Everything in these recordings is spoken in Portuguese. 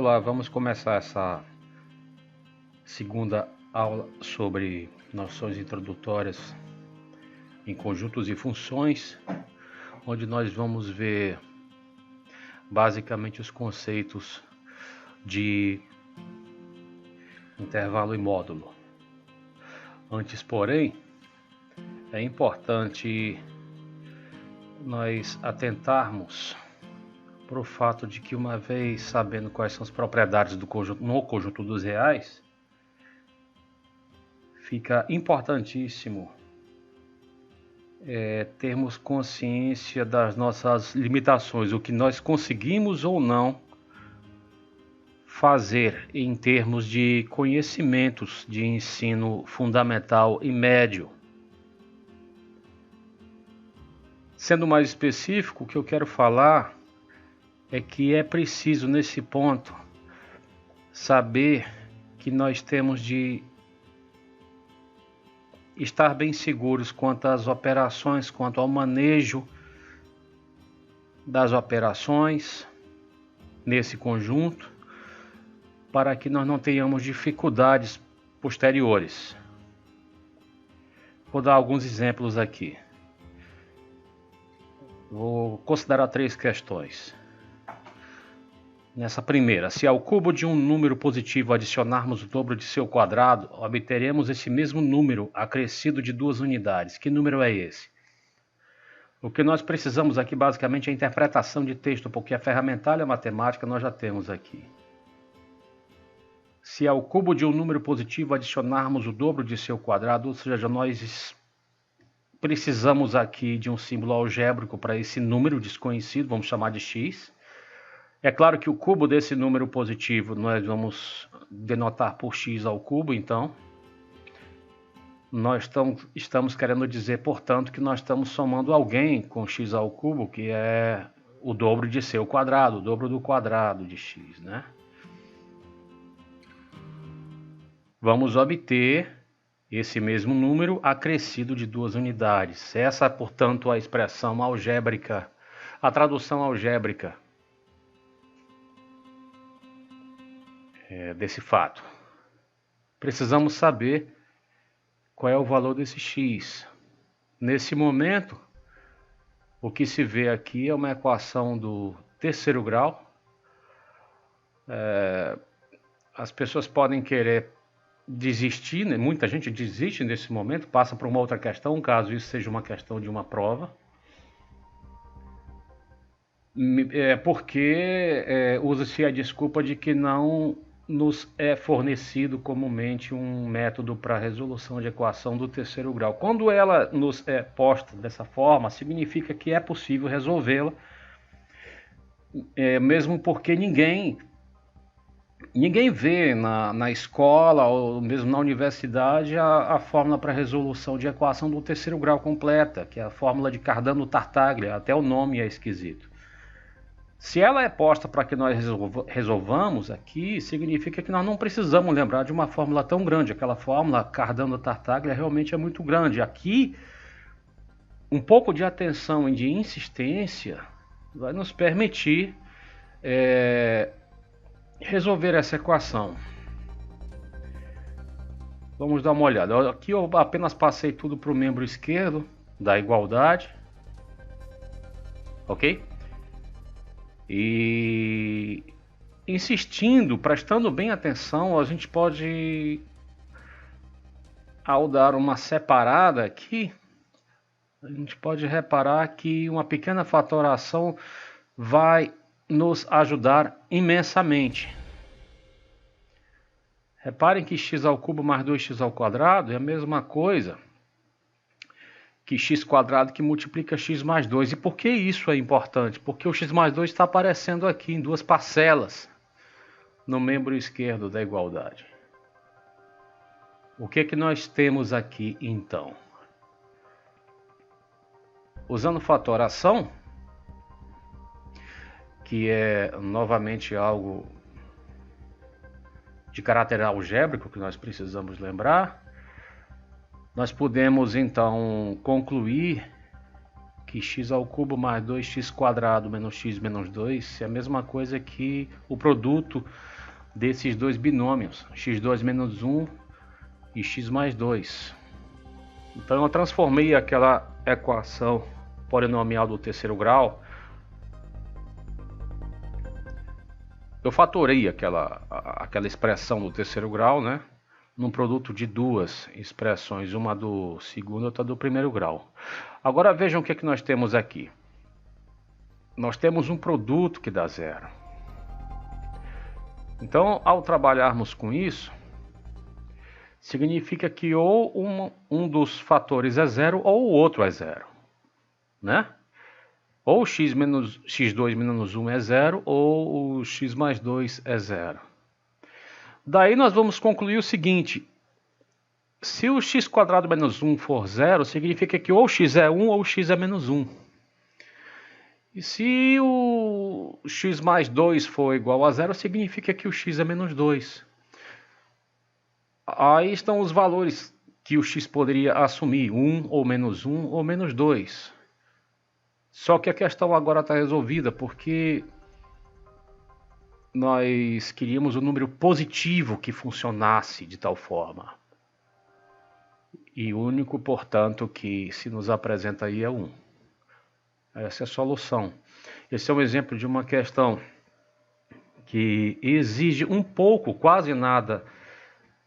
Olá, vamos começar essa segunda aula sobre noções introdutórias em conjuntos e funções, onde nós vamos ver basicamente os conceitos de intervalo e módulo. Antes, porém, é importante nós atentarmos para o fato de que, uma vez sabendo quais são as propriedades do conjunto, no conjunto dos reais, fica importantíssimo termos consciência das nossas limitações, o que nós conseguimos ou não fazer em termos de conhecimentos de ensino fundamental e médio. Sendo mais específico, o que eu quero falar é que é preciso, nesse ponto, saber que nós temos de estar bem seguros quanto às operações, quanto ao manejo das operações nesse conjunto, para que nós não tenhamos dificuldades posteriores. Vou dar alguns exemplos aqui. Vou considerar 3 questões. Nessa primeira, se ao cubo de um número positivo adicionarmos o dobro de seu quadrado, obteremos esse mesmo número acrescido de 2 unidades. Que número é esse? O que nós precisamos aqui basicamente é a interpretação de texto, porque a ferramentalha matemática nós já temos aqui. Se ao cubo de um número positivo adicionarmos o dobro de seu quadrado, ou seja, nós precisamos aqui de um símbolo algébrico para esse número desconhecido, vamos chamar de x. É claro que o cubo desse número positivo nós vamos denotar por x ao cubo, então nós estamos querendo dizer, portanto, que nós estamos somando alguém com x ao cubo, que é o dobro de seu quadrado, o dobro do quadrado de x, né? Vamos obter esse mesmo número acrescido de 2 unidades. Essa, portanto, a expressão algébrica, a tradução algébrica desse fato. Precisamos saber qual é o valor desse x. Nesse momento, o que se vê aqui é uma equação do terceiro grau. As pessoas podem querer desistir, né? Muita gente desiste nesse momento, passa para uma outra questão, caso isso seja uma questão de uma prova. Porque usa-se a desculpa de que não nos é fornecido comumente um método para resolução de equação do terceiro grau. Quando ela nos é posta dessa forma, significa que é possível resolvê-la, mesmo porque ninguém vê na escola ou mesmo na universidade a fórmula para resolução de equação do terceiro grau completa, que é a fórmula de Cardano-Tartaglia, até o nome é esquisito. Se ela é posta para que nós resolvamos aqui, significa que nós não precisamos lembrar de uma fórmula tão grande. Aquela fórmula Cardano-Tartaglia realmente é muito grande. Aqui, um pouco de atenção e de insistência vai nos permitir resolver essa equação. Vamos dar uma olhada. Aqui eu apenas passei tudo para o membro esquerdo da igualdade. Ok? E insistindo, prestando bem atenção, a gente pode, ao dar uma separada aqui, a gente pode reparar que uma pequena fatoração vai nos ajudar imensamente. Reparem que x ao cubo mais 2x ao quadrado é a mesma coisa que x quadrado que multiplica x mais 2. E por que isso é importante? Porque o x mais 2 está aparecendo aqui em 2 parcelas no membro esquerdo da igualdade. O que é que nós temos aqui então? Usando fatoração, que é novamente algo de caráter algébrico que nós precisamos lembrar, nós podemos então concluir que x ao cubo mais 2x quadrado menos x menos 2 é a mesma coisa que o produto desses dois binômios, x2 menos 1 e x mais 2. Então eu transformei aquela equação polinomial do terceiro grau, eu fatorei aquela expressão do terceiro grau, né, num produto de duas expressões, uma do segundo e outra do primeiro grau. Agora vejam o que nós temos aqui. Nós temos um produto que dá zero. Então, ao trabalharmos com isso, significa que ou um dos fatores é zero ou o outro é zero, né? Ou x2 menos 1 é zero ou o x mais 2 é zero. Daí nós vamos concluir o seguinte: se o x quadrado menos 1 for zero, significa que ou x é 1 ou x é menos 1. E se o x mais 2 for igual a zero, significa que o x é menos 2. Aí estão os valores que o x poderia assumir, 1 ou menos 1 ou menos 2. Só que a questão agora está resolvida, porque nós queríamos um número positivo que funcionasse de tal forma. E o único, portanto, que se nos apresenta aí é 1. Essa é a solução. Esse é um exemplo de uma questão que exige um pouco, quase nada,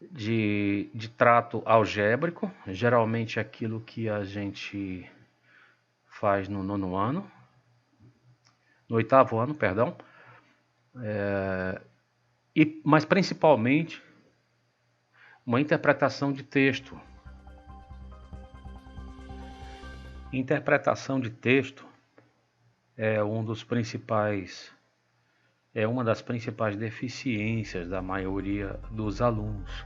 de trato algébrico. Geralmente aquilo que a gente faz no nono ano, no oitavo ano, perdão. Mas principalmente uma interpretação de texto. Interpretação de texto é uma das principais deficiências da maioria dos alunos.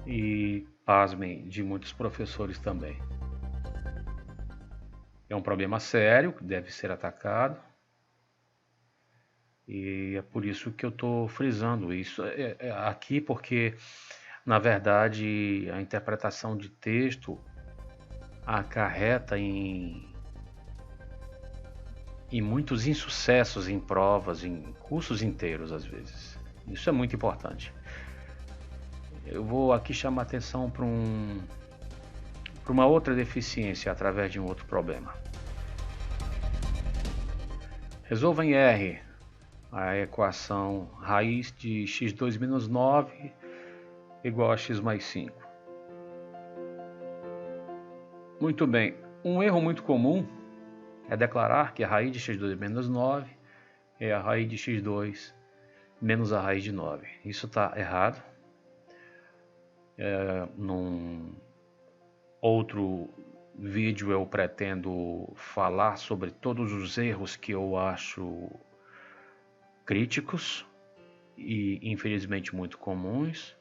E, pasmem, de muitos professores também. É um problema sério que deve ser atacado. E é por isso que eu estou frisando isso aqui, porque, na verdade, a interpretação de texto acarreta em muitos insucessos em provas, em cursos inteiros, às vezes. Isso é muito importante. Eu vou aqui chamar atenção para uma outra deficiência através de um outro problema. Resolva em R a equação raiz de x2 menos 9 igual a x mais 5. Muito bem, um erro muito comum é declarar que a raiz de x2 menos 9 é a raiz de x2 menos a raiz de 9. Isso está errado. Num outro vídeo eu pretendo falar sobre todos os erros que eu acho críticos e infelizmente muito comuns.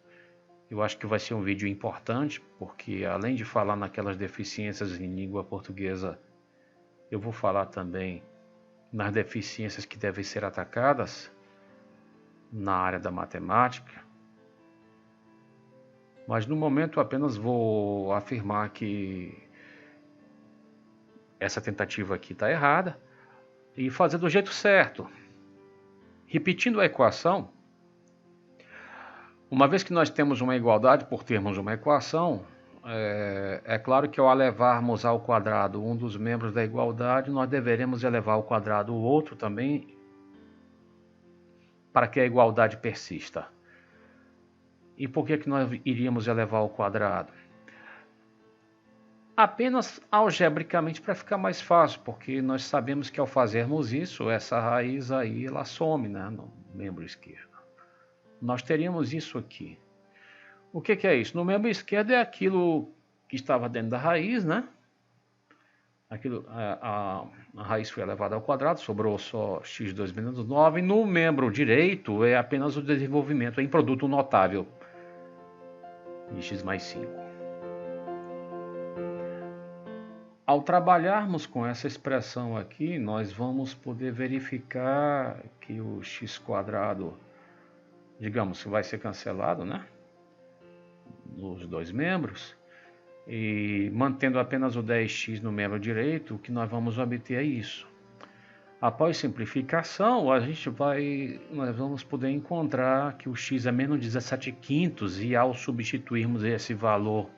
Eu acho que vai ser um vídeo importante, porque além de falar naquelas deficiências em língua portuguesa, eu vou falar também nas deficiências que devem ser atacadas na área da matemática. Mas no momento apenas vou afirmar que essa tentativa aqui está errada e fazer do jeito certo. Repetindo a equação, uma vez que nós temos uma igualdade por termos uma equação, é claro que ao elevarmos ao quadrado um dos membros da igualdade, nós deveremos elevar ao quadrado o outro também, para que a igualdade persista. E por que nós iríamos elevar ao quadrado? Apenas algebricamente para ficar mais fácil, porque nós sabemos que ao fazermos isso, essa raiz aí ela some, né, no membro esquerdo. Nós teríamos isso aqui. O que é isso? No membro esquerdo é aquilo que estava dentro da raiz, né? A raiz foi elevada ao quadrado, sobrou só x2 menos 9. No membro direito é apenas o desenvolvimento em produto notável de x mais 5. Ao trabalharmos com essa expressão aqui, nós vamos poder verificar que o x quadrado, digamos que vai ser cancelado, né? Nos dois membros. E mantendo apenas o 10x no membro direito, o que nós vamos obter é isso. Após simplificação, nós vamos poder encontrar que o x é menos 17 quintos, e ao substituirmos esse valor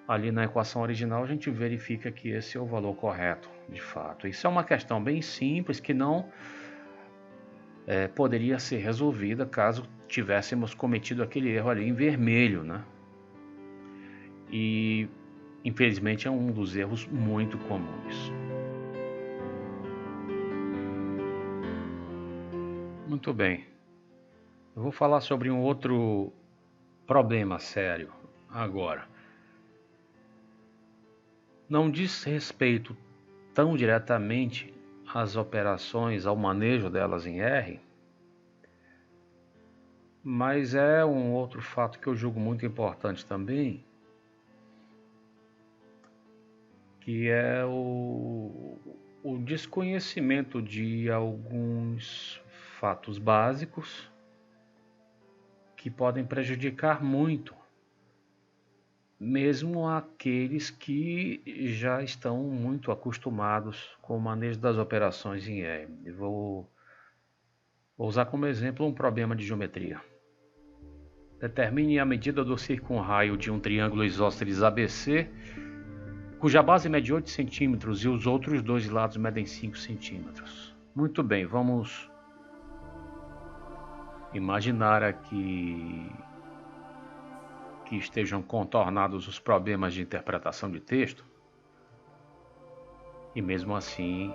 ali na equação original, a gente verifica que esse é o valor correto, de fato. Isso é uma questão bem simples que não poderia ser resolvida caso tivéssemos cometido aquele erro ali em vermelho, né? E infelizmente é um dos erros muito comuns. Muito bem. Eu vou falar sobre um outro problema sério agora. Não diz respeito tão diretamente às operações, ao manejo delas em R, mas é um outro fato que eu julgo muito importante também, que é o desconhecimento de alguns fatos básicos que podem prejudicar muito, mesmo aqueles que já estão muito acostumados com o manejo das operações em R. Vou usar como exemplo um problema de geometria. Determine a medida do circunraio de um triângulo isósceles ABC, cuja base mede 8 centímetros e os outros dois lados medem 5 centímetros. Muito bem, vamos imaginar aqui que estejam contornados os problemas de interpretação de texto, e mesmo assim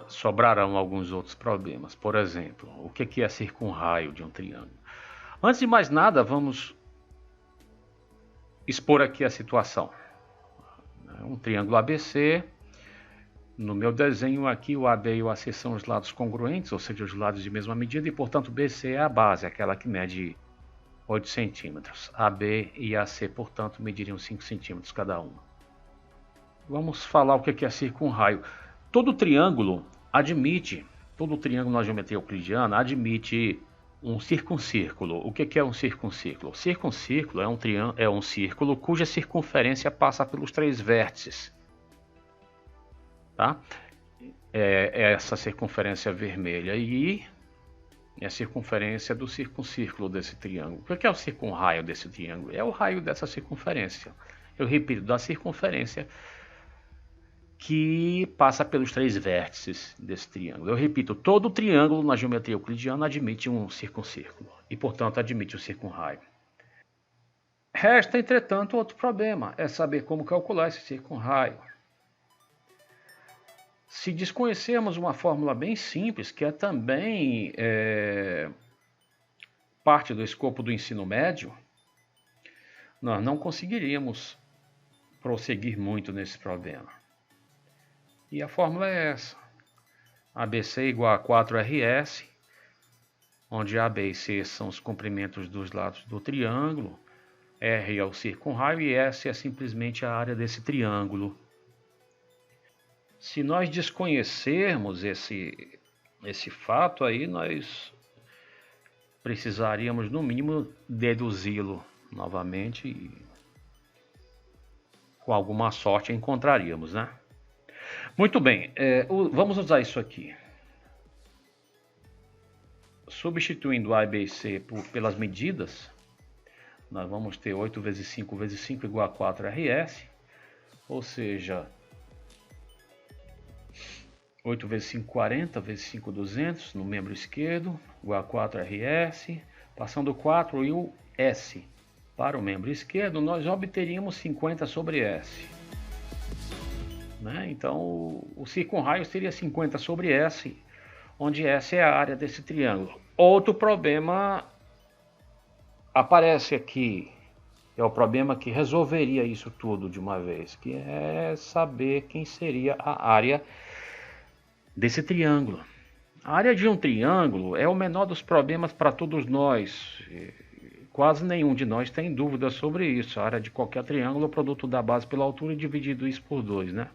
sobrarão alguns outros problemas. Por exemplo, o que é circunraio de um triângulo? Antes de mais nada, vamos expor aqui a situação. Um triângulo ABC. No meu desenho aqui, o AB e o AC são os lados congruentes, ou seja, os lados de mesma medida, e portanto BC é a base, aquela que mede 8 centímetros. AB e AC, portanto, mediriam 5 centímetros cada uma. Vamos falar o que é circunraio. Todo triângulo na geometria euclidiana admite um circuncírculo. O que é um circuncírculo? Circuncírculo é um círculo cuja circunferência passa pelos 3 vértices. Tá? É essa circunferência vermelha e a circunferência do circuncírculo desse triângulo. O que é o circunraio desse triângulo? É o raio dessa circunferência. Eu repito, da circunferência que passa pelos 3 vértices desse triângulo. Eu repito, todo triângulo na geometria euclidiana admite um circuncírculo e, portanto, admite o circunraio. Resta, entretanto, outro problema, é saber como calcular esse circunraio. Se desconhecermos uma fórmula bem simples, que é também parte do escopo do ensino médio, nós não conseguiríamos prosseguir muito nesse problema. E a fórmula é essa. ABC igual a 4RS, onde AB e C são os comprimentos dos lados do triângulo, R é o circunraio e S é simplesmente a área desse triângulo. Se nós desconhecermos esse fato aí, nós precisaríamos no mínimo deduzi-lo novamente e com alguma sorte encontraríamos, né? Muito bem, vamos usar isso aqui. Substituindo A, B e C pelas medidas, nós vamos ter 8 vezes 5 vezes 5 igual a 4RS, ou seja, 8 vezes 5, 40, vezes 5, 200, no membro esquerdo, igual a 4RS. Passando o 4 e o S para o membro esquerdo, nós obteríamos 50 sobre S. Né? Então, o circunraio seria 50 sobre S, onde S é a área desse triângulo. Outro problema aparece aqui, é o problema que resolveria isso tudo de uma vez, que é saber quem seria a área desse triângulo. A área de um triângulo é o menor dos problemas para todos nós. Quase nenhum de nós tem dúvida sobre isso. A área de qualquer triângulo é o produto da base pela altura e dividido isso por 2, né?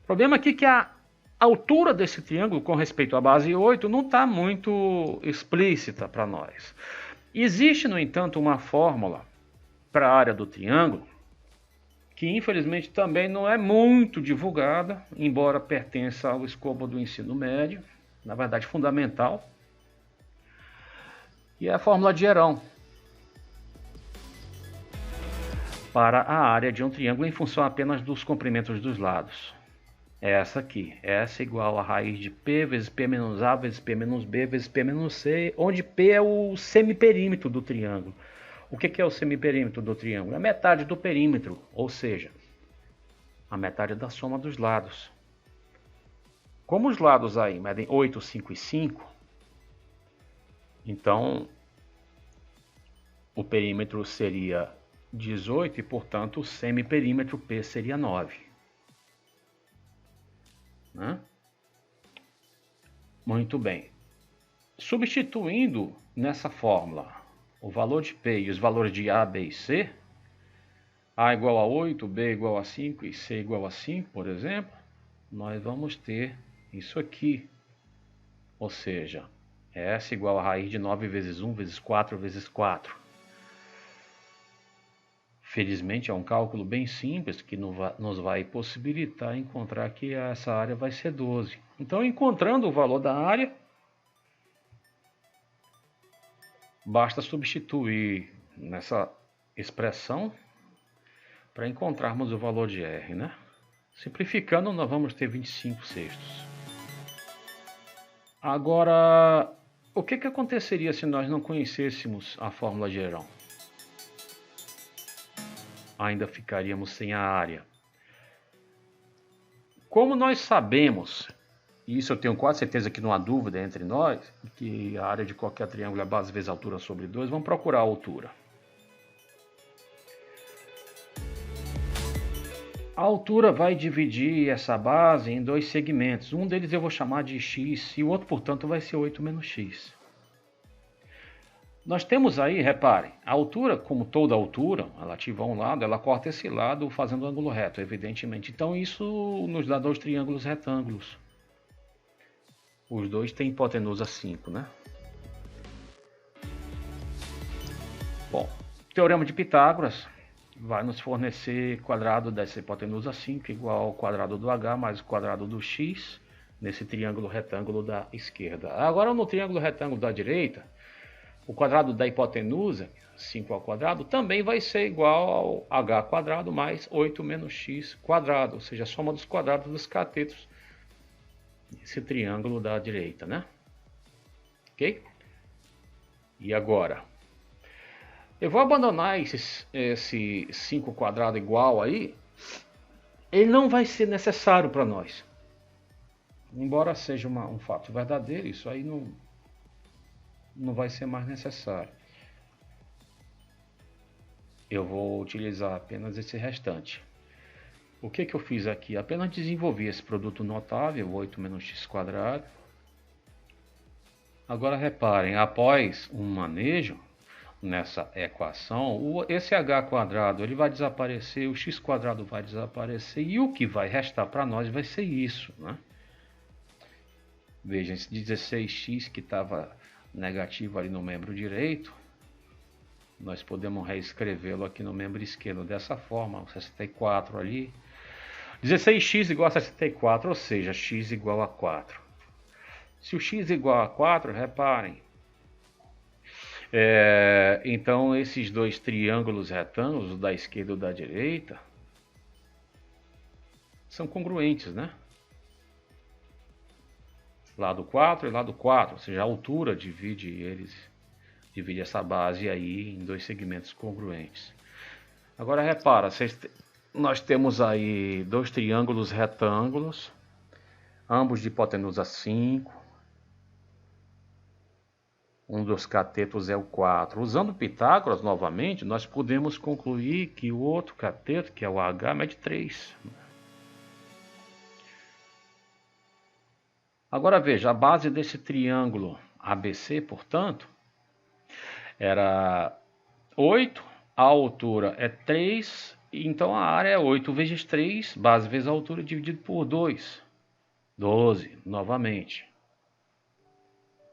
O problema aqui é que a altura desse triângulo com respeito à base 8 não está muito explícita para nós. Existe, no entanto, uma fórmula para a área do triângulo que infelizmente também não é muito divulgada, embora pertença ao escopo do ensino médio, na verdade fundamental, e é a fórmula de Herão para a área de um triângulo em função apenas dos comprimentos dos lados. É essa aqui, S igual a raiz de P vezes P menos A vezes P menos B vezes P menos C, onde P é o semiperímetro do triângulo. O que é o semiperímetro do triângulo? É a metade do perímetro, ou seja, a metade da soma dos lados. Como os lados aí medem 8, 5 e 5, então o perímetro seria 18 e, portanto, o semiperímetro P seria 9. Né? Muito bem. Substituindo nessa fórmula o valor de P e os valores de A, B e C, A igual a 8, B igual a 5 e C igual a 5, por exemplo, nós vamos ter isso aqui. Ou seja, S igual a raiz de 9 vezes 1 vezes 4 vezes 4. Felizmente é um cálculo bem simples que nos vai possibilitar encontrar que essa área vai ser 12. Então, encontrando o valor da área, basta substituir nessa expressão para encontrarmos o valor de R, né? Simplificando, nós vamos ter 25 sextos. Agora, o que aconteceria se nós não conhecêssemos a fórmula de Herão? Ainda ficaríamos sem a área. Como nós sabemos, e isso eu tenho quase certeza que não há dúvida entre nós, que a área de qualquer triângulo é base vezes altura sobre 2, vamos procurar a altura. A altura vai dividir essa base em dois segmentos. Um deles eu vou chamar de x e o outro, portanto, vai ser 8 menos x. Nós temos aí, reparem, a altura, como toda altura, relativa a um lado, ela corta esse lado fazendo ângulo reto, evidentemente. Então isso nos dá dois triângulos retângulos. Os dois têm hipotenusa 5, né? Bom, teorema de Pitágoras vai nos fornecer quadrado dessa hipotenusa 5 igual ao quadrado do h mais o quadrado do x nesse triângulo retângulo da esquerda. Agora no triângulo retângulo da direita, o quadrado da hipotenusa, 5 ao quadrado, também vai ser igual ao h quadrado mais 8 menos x quadrado, ou seja, a soma dos quadrados dos catetos desse triângulo da direita, né? Ok? E agora? Eu vou abandonar esse 5 quadrado igual aí. Ele não vai ser necessário para nós. Embora seja um fato verdadeiro, isso aí não vai ser mais necessário. Eu vou utilizar apenas esse restante. O que eu fiz aqui? Apenas desenvolvi esse produto notável, 8 menos x quadrado. Agora reparem, após um manejo nessa equação, esse h quadrado ele vai desaparecer, o x quadrado vai desaparecer e o que vai restar para nós vai ser isso, né? Vejam, esse 16x que estava negativo ali no membro direito, nós podemos reescrevê-lo aqui no membro esquerdo dessa forma, 64 ali. 16x igual a 64, ou seja, x igual a 4. Se o x igual a 4, reparem, então esses dois triângulos retângulos, o da esquerda e o da direita, são congruentes, né? Lado 4 e lado 4, ou seja, a altura divide essa base aí em dois segmentos congruentes. Agora repara, nós temos aí dois triângulos retângulos, ambos de hipotenusa 5. Um dos catetos é o 4. Usando Pitágoras novamente, nós podemos concluir que o outro cateto, que é o h, mede 3. Agora veja, a base desse triângulo ABC, portanto, era 8, a altura é 3, então a área é 8 vezes 3, base vezes a altura dividido por 2, 12, novamente.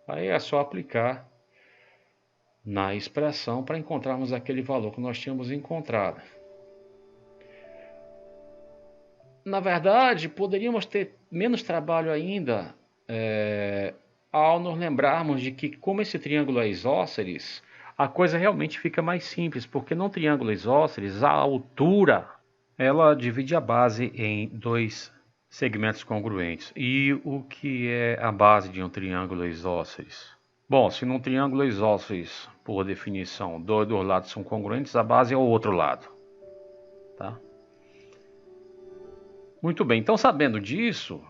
Aí é só aplicar na expressão para encontrarmos aquele valor que nós tínhamos encontrado. Na verdade, poderíamos ter menos trabalho ainda ao nos lembrarmos de que, como esse triângulo é isósceles, a coisa realmente fica mais simples, porque num triângulo isósceles, a altura ela divide a base em dois segmentos congruentes. E o que é a base de um triângulo isósceles? Bom, se num triângulo isósceles, por definição, dois dos lados são congruentes, a base é o outro lado. Tá? Muito bem, então sabendo disso,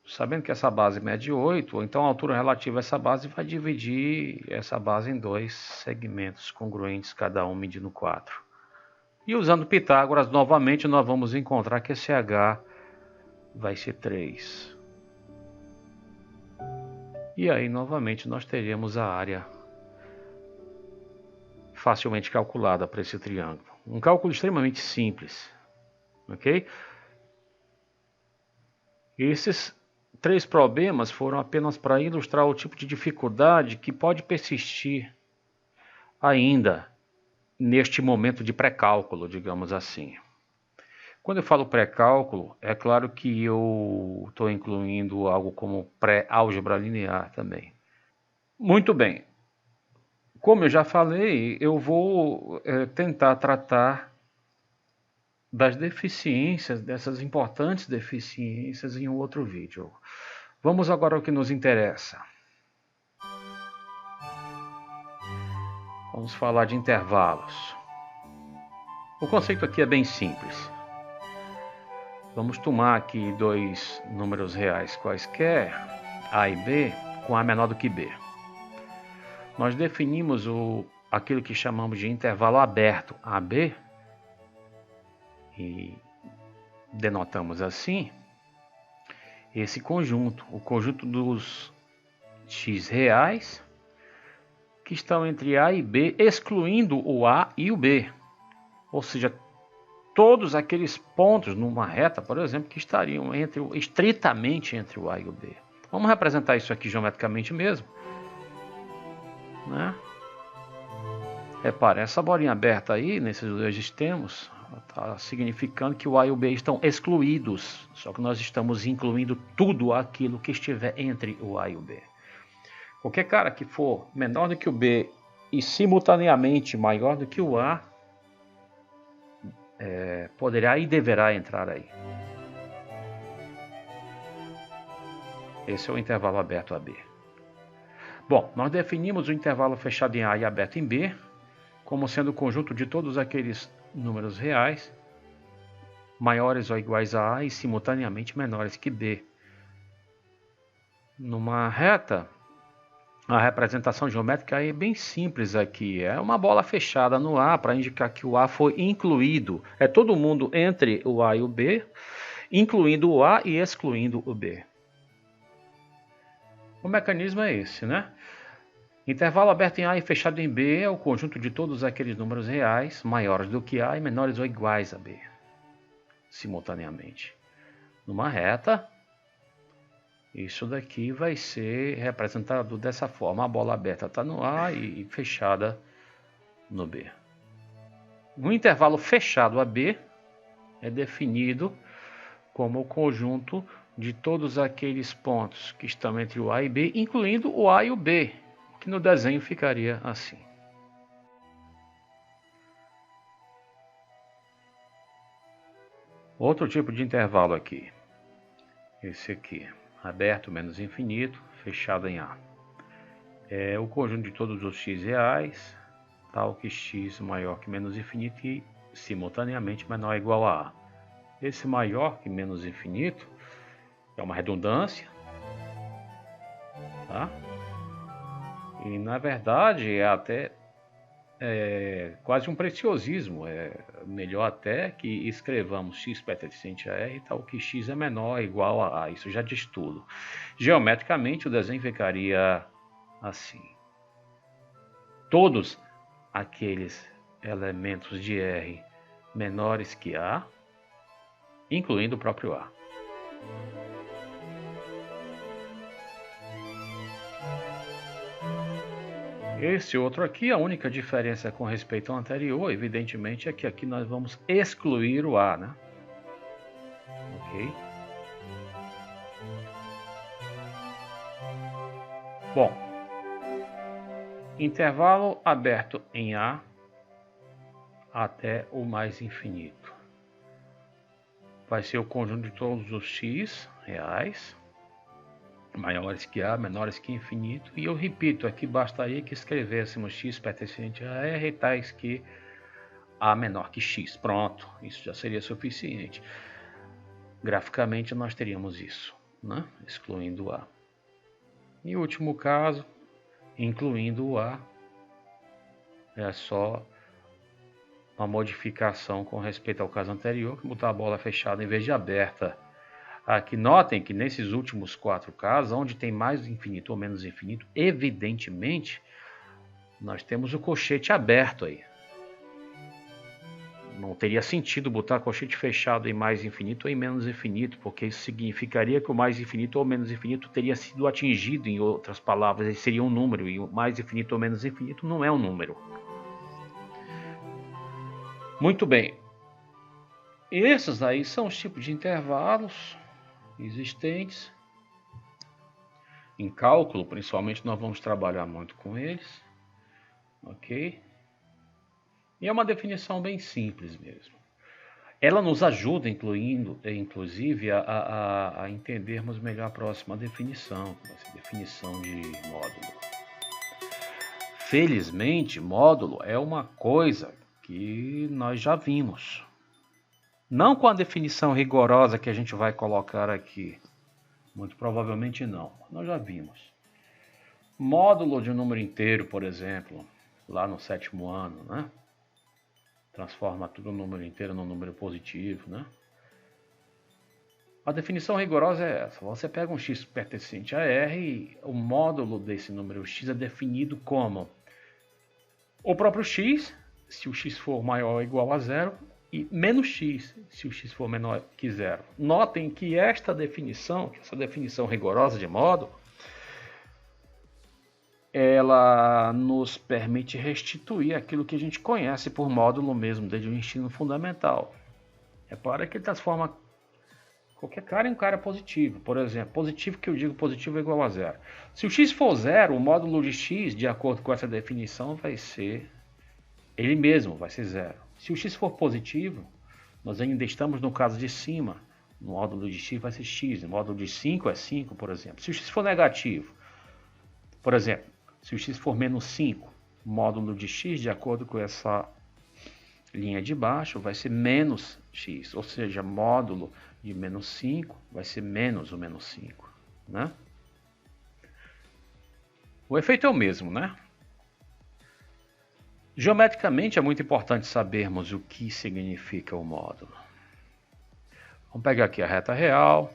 sabendo que essa base mede 8, então a altura relativa a essa base vai dividir essa base em dois segmentos congruentes, cada um medindo 4. E usando Pitágoras, novamente, nós vamos encontrar que esse H vai ser 3. E aí, novamente, nós teremos a área facilmente calculada para esse triângulo. Um cálculo extremamente simples, ok? Esses 3 problemas foram apenas para ilustrar o tipo de dificuldade que pode persistir ainda neste momento de pré-cálculo, digamos assim. Quando eu falo pré-cálculo, é claro que eu estou incluindo algo como pré-álgebra linear também. Muito bem. Como eu já falei, eu vou tentar tratar das deficiências, dessas importantes deficiências em um outro vídeo. Vamos agora ao que nos interessa. Vamos falar de intervalos. O conceito aqui é bem simples. Vamos tomar aqui dois números reais quaisquer, A e B, com A menor do que B. Nós definimos aquilo que chamamos de intervalo aberto, AB, e denotamos assim esse conjunto, o conjunto dos x reais que estão entre A e B, excluindo o A e o B. Ou seja, todos aqueles pontos numa reta, por exemplo, que estariam estritamente entre o A e o B. Vamos representar isso aqui geometricamente mesmo. Né? Repare, essa bolinha aberta aí, nesses dois extremos, está significando que o A e o B estão excluídos. Só que nós estamos incluindo tudo aquilo que estiver entre o A e o B. Qualquer cara que for menor do que o B e simultaneamente maior do que o A, poderá e deverá entrar aí. Esse é o intervalo aberto AB. Bom, nós definimos o intervalo fechado em A e aberto em B como sendo o conjunto de todos aqueles números reais maiores ou iguais a A e simultaneamente menores que B. Numa reta, a representação geométrica é bem simples aqui. É uma bola fechada no A para indicar que o A foi incluído. É todo mundo entre o A e o B, incluindo o A e excluindo o B. O mecanismo é esse, né? Intervalo aberto em A e fechado em B é o conjunto de todos aqueles números reais maiores do que A e menores ou iguais a B, simultaneamente. Numa reta, isso daqui vai ser representado dessa forma. A bola aberta está no A e fechada no B. Um intervalo fechado a B é definido como o conjunto de todos aqueles pontos que estão entre o A e B, incluindo o A e o B, que no desenho ficaria assim. Outro tipo de intervalo aqui. Esse aqui, aberto menos infinito, fechado em A. É o conjunto de todos os x reais, tal que x maior que menos infinito e simultaneamente menor ou igual a A. Esse maior que menos infinito é uma redundância, tá? E na verdade é até quase um preciosismo. É melhor até que escrevamos x pertencente a R tal que x é menor ou igual a A. Isso já diz tudo. Geometricamente o desenho ficaria assim. Todos aqueles elementos de R menores que A, incluindo o próprio A. Esse outro aqui, a única diferença com respeito ao anterior, evidentemente, é que aqui nós vamos excluir o A, né? Ok? Bom, intervalo aberto em A até o mais infinito. Vai ser o conjunto de todos os x reais, maiores que A, menores que infinito. E eu repito, aqui bastaria que escrevêssemos x pertencente a R tais que A menor que x. Pronto, isso já seria suficiente. Graficamente nós teríamos isso, né? Excluindo A. E o último caso, incluindo o A, é só uma modificação com respeito ao caso anterior, que botar a bola fechada em vez de aberta. Aqui notem que nesses últimos 4 casos, onde tem mais infinito ou menos infinito, evidentemente, nós temos o colchete aberto aí. Não teria sentido botar colchete fechado em mais infinito ou em menos infinito, porque isso significaria que o mais infinito ou menos infinito teria sido atingido, em outras palavras, ele seria um número, e o mais infinito ou menos infinito não é um número. Muito bem. Esses aí são os tipos de intervalos existentes. Em cálculo, principalmente, nós vamos trabalhar muito com eles. Ok? E é uma definição bem simples mesmo. Ela nos ajuda, inclusive, a entendermos melhor a próxima definição, que vai ser definição de módulo. Felizmente, módulo é uma coisa que nós já vimos. Não com a definição rigorosa que a gente vai colocar aqui. Muito provavelmente não. Nós já vimos. Módulo de um número inteiro, por exemplo, lá no 7º ano, né? Transforma todo número inteiro num número positivo, né? A definição rigorosa é essa. Você pega um x pertencente a R e o módulo desse número x é definido como o próprio x, se o x for maior ou igual a zero, e menos x, se o x for menor que zero. Notem que essa definição rigorosa de módulo, ela nos permite restituir aquilo que a gente conhece por módulo mesmo, desde o ensino fundamental. Repara que ele transforma qualquer cara em um cara positivo. Por exemplo, positivo, que eu digo positivo é igual a zero. Se o x for zero, o módulo de x, de acordo com essa definição, vai ser ele mesmo, vai ser zero. Se o x for positivo, nós ainda estamos no caso de cima. O módulo de x vai ser x. O módulo de 5 é 5, por exemplo. Se o x for negativo, por exemplo, se o x for menos 5, o módulo de x, de acordo com essa linha de baixo, vai ser menos x. Ou seja, módulo de menos 5 vai ser menos o menos 5. Né? O efeito é o mesmo, né? Geometricamente é muito importante sabermos o que significa o módulo. Vamos pegar aqui a reta real.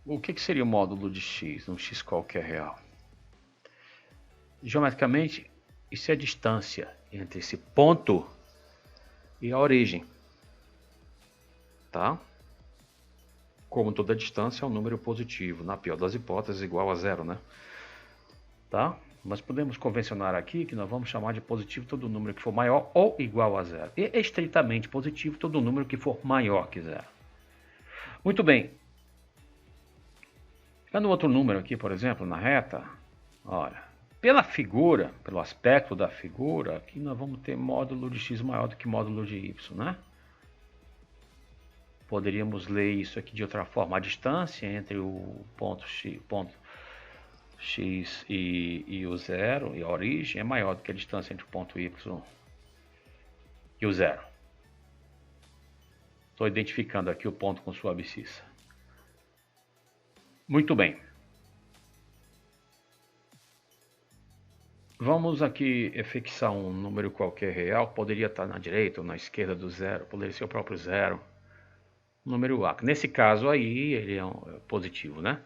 O que seria o módulo de x? Um x qualquer real. Geometricamente, isso é a distância entre esse ponto e a origem. Tá? Como toda distância é um número positivo. Na pior das hipóteses, igual a zero, né? Tá? Nós podemos convencionar aqui que nós vamos chamar de positivo todo número que for maior ou igual a zero. E estritamente positivo todo número que for maior que zero. Muito bem. Pegando outro número aqui, por exemplo, na reta, olha, pela figura, pelo aspecto da figura, aqui nós vamos ter módulo de x maior do que módulo de y, né? Poderíamos ler isso aqui de outra forma. A distância entre o ponto x e o zero, e a origem, é maior do que a distância entre o ponto y e o zero. Estou identificando aqui o ponto com sua abscissa. Muito bem. Vamos aqui fixar um número qualquer real. Poderia estar na direita ou na esquerda do zero. Poderia ser o próprio zero. Número A. Nesse caso aí, ele é positivo, né?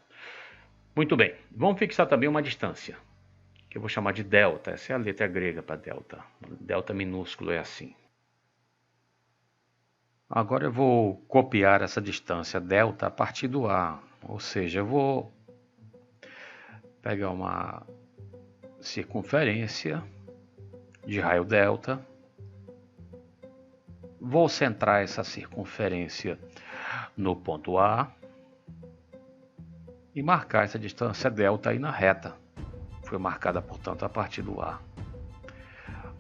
Muito bem. Vamos fixar também uma distância, que eu vou chamar de delta. Essa é a letra grega para delta. Delta minúsculo é assim. Agora eu vou copiar essa distância delta a partir do A. Ou seja, eu vou pegar uma circunferência de raio delta, vou centrar essa circunferência no ponto A e marcar essa distância delta aí na reta. Foi marcada, portanto, a partir do A.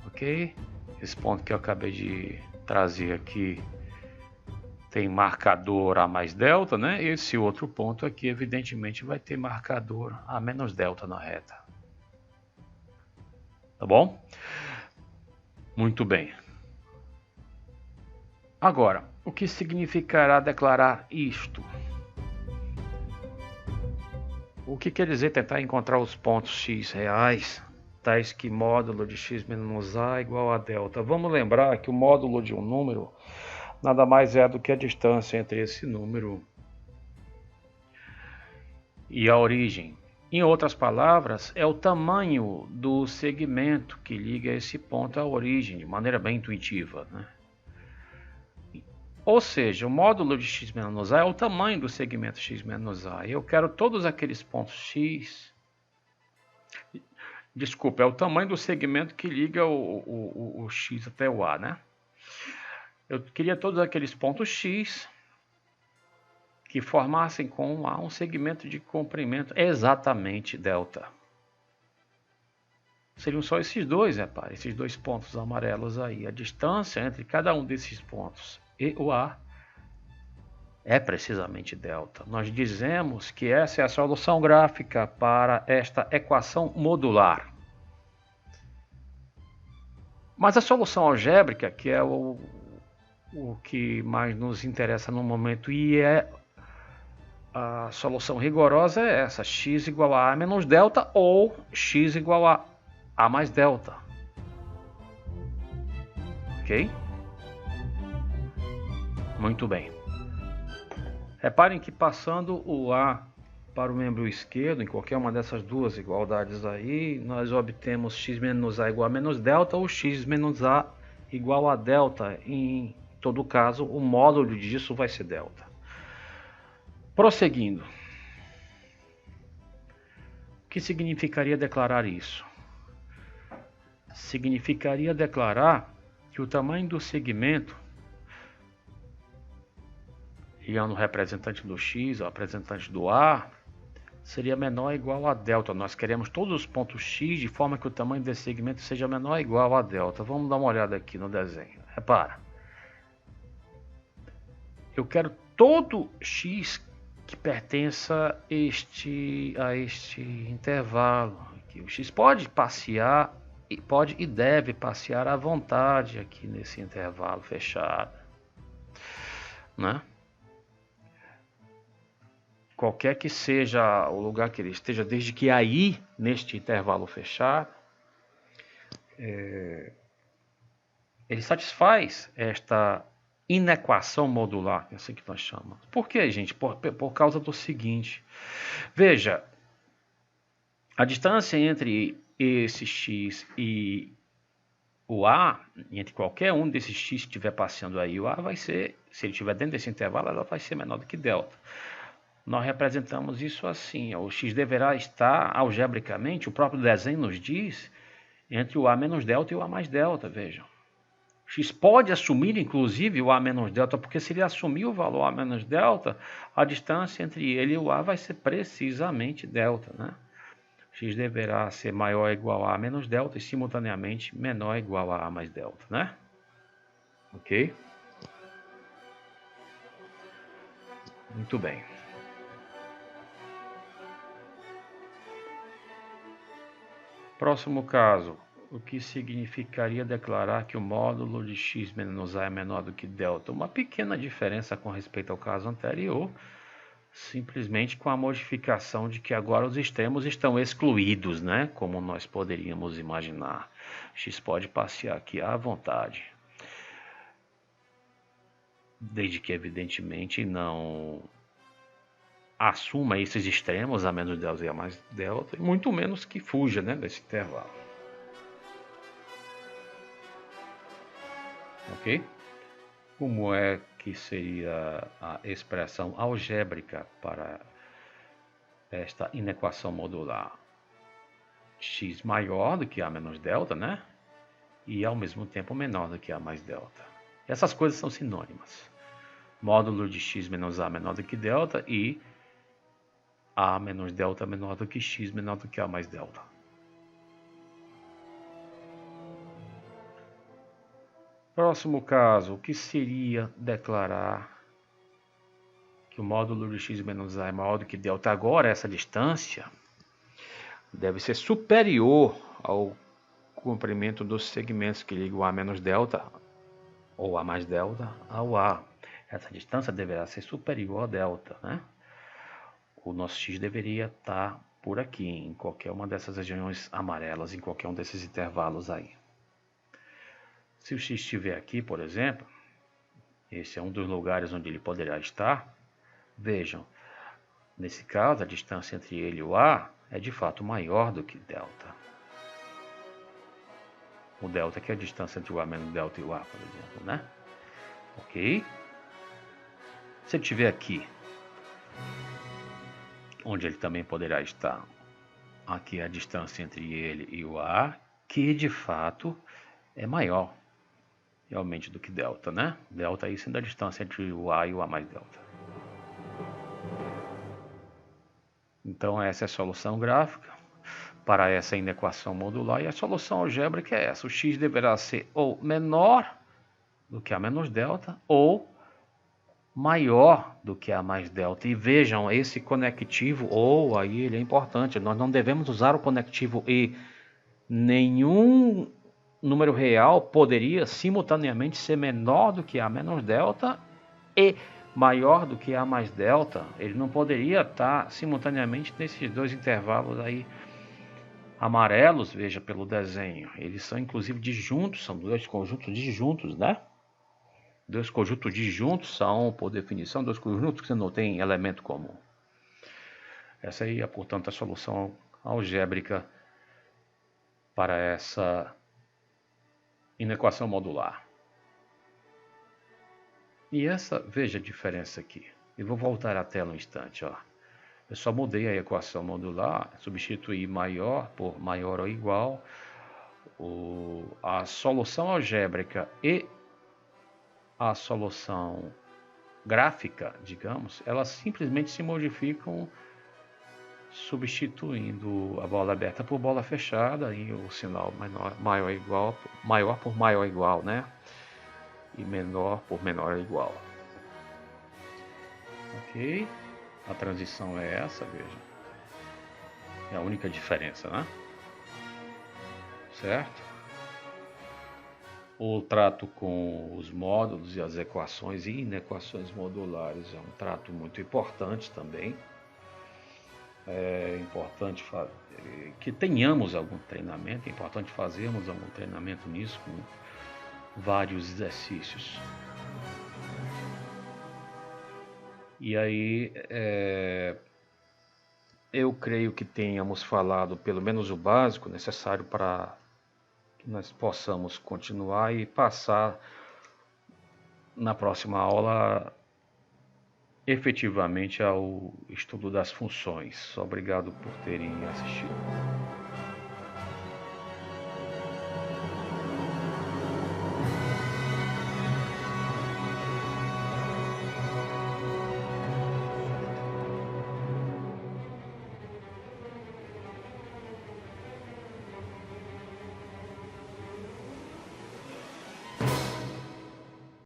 Ok? Esse ponto que eu acabei de trazer aqui tem marcador A mais delta, né? Esse outro ponto aqui, evidentemente, vai ter marcador A menos delta na reta. Tá bom? Muito bem. Agora, o que significará declarar isto? O que quer dizer tentar encontrar os pontos x reais, tais que módulo de x menos a igual a delta? Vamos lembrar que o módulo de um número nada mais é do que a distância entre esse número e a origem. Em outras palavras, é o tamanho do segmento que liga esse ponto à origem, de maneira bem intuitiva, né? Ou seja, o módulo de x menos a é o tamanho do segmento x menos a. Eu quero todos aqueles pontos x. Desculpa, é o tamanho do segmento que liga o x até o a, né? Eu queria todos aqueles pontos x que formassem com o a um segmento de comprimento exatamente delta. Seriam só esses dois, repare, esses dois pontos amarelos aí. A distância entre cada um desses pontos e o A é precisamente delta. Nós dizemos que essa é a solução gráfica para esta equação modular. Mas a solução algébrica, que é o que mais nos interessa no momento, e é a solução rigorosa, é essa: x igual a menos delta ou x igual a A mais delta. Ok? Muito bem. Reparem que passando o A para o membro esquerdo, em qualquer uma dessas duas igualdades aí, nós obtemos x menos A igual a menos delta ou x menos A igual a delta. Em todo caso, o módulo disso vai ser delta. Prosseguindo. O que significaria declarar isso? Significaria declarar que o tamanho do segmento, ligando o representante do x ao representante do A, seria menor ou igual a delta. Nós queremos todos os pontos x de forma que o tamanho desse segmento seja menor ou igual a delta. Vamos dar uma olhada aqui no desenho. Repara. Eu quero todo x que pertença a este intervalo. Aqui. O x pode passear, pode e deve passear à vontade aqui nesse intervalo fechado, né? Qualquer que seja o lugar que ele esteja, desde que aí, neste intervalo fechado, ele satisfaz esta inequação modular, que é assim que nós chamamos. Por quê, gente? Por causa do seguinte. Veja, a distância entre esse x e o A, entre qualquer um desses x que estiver passeando aí, o A vai ser, se ele estiver dentro desse intervalo, ela vai ser menor do que delta. Nós representamos isso assim: o x deverá estar algebricamente, o próprio desenho nos diz, entre o A menos delta e o A mais delta, vejam. X pode assumir, inclusive, o A menos delta, porque se ele assumir o valor A menos delta, a distância entre ele e o A vai ser precisamente delta, né? X deverá ser maior ou igual a menos delta e, simultaneamente, menor ou igual a mais delta, né? Ok? Muito bem. Próximo caso. O que significaria declarar que o módulo de x menos a é menor do que delta? Uma pequena diferença com respeito ao caso anterior, simplesmente com a modificação de que agora os extremos estão excluídos, né? Como nós poderíamos imaginar. X pode passear aqui à vontade. Desde que, evidentemente, não assuma esses extremos, a menos delta e a mais delta, e muito menos que fuja, né, desse intervalo. Ok? Como é que seria a expressão algébrica para esta inequação modular? x maior do que A menos delta, né? E ao mesmo tempo menor do que A mais delta. Essas coisas são sinônimas. Módulo de x menos A menor do que delta e A menos delta menor do que x menor do que A mais delta. Próximo caso, o que seria declarar que o módulo de x menos A é maior do que delta? Agora, essa distância deve ser superior ao comprimento dos segmentos que ligam A menos delta ou A mais delta ao A. Essa distância deverá ser superior a delta, né? O nosso x deveria estar por aqui, em qualquer uma dessas regiões amarelas, em qualquer um desses intervalos aí. Se o x estiver aqui, por exemplo, esse é um dos lugares onde ele poderá estar. Vejam, nesse caso, a distância entre ele e o A é de fato maior do que delta. O delta que é a distância entre o A menos delta e o A, por exemplo, né? Ok? Se ele estiver aqui, onde ele também poderá estar, aqui é a distância entre ele e o A, que de fato é maior realmente do que delta, né? Delta aí sendo a distância entre o A e o A mais delta. Então essa é a solução gráfica para essa inequação modular, e a solução algébrica é essa. O x deverá ser ou menor do que A menos delta ou maior do que A mais delta. E vejam, esse conectivo ou aí ele é importante. Nós não devemos usar o conectivo e. Nenhum número real poderia simultaneamente ser menor do que A menos delta e maior do que A mais delta. Ele não poderia estar simultaneamente nesses dois intervalos aí amarelos, veja pelo desenho. Eles são inclusive disjuntos, são dois conjuntos disjuntos, né? Dois conjuntos disjuntos são, por definição, dois conjuntos que não têm elemento comum. Essa aí é, portanto, a solução algébrica para essa inequação modular. E essa, veja a diferença aqui. Eu vou voltar à tela um instante, ó. Eu só mudei a equação modular, substituí maior por maior ou igual. A solução algébrica e a solução gráfica, digamos, elas simplesmente se modificam substituindo a bola aberta por bola fechada e o sinal maior por maior igual, né? E menor por menor igual. Ok? A transição é essa, veja. É a única diferença, né? Certo? O trato com os módulos e as equações e inequações modulares é um trato muito importante também. É importante que tenhamos algum treinamento, é importante fazermos algum treinamento nisso com vários exercícios. E aí, eu creio que tenhamos falado pelo menos o básico necessário para que nós possamos continuar e passar na próxima aula efetivamente ao estudo das funções. Obrigado por terem assistido.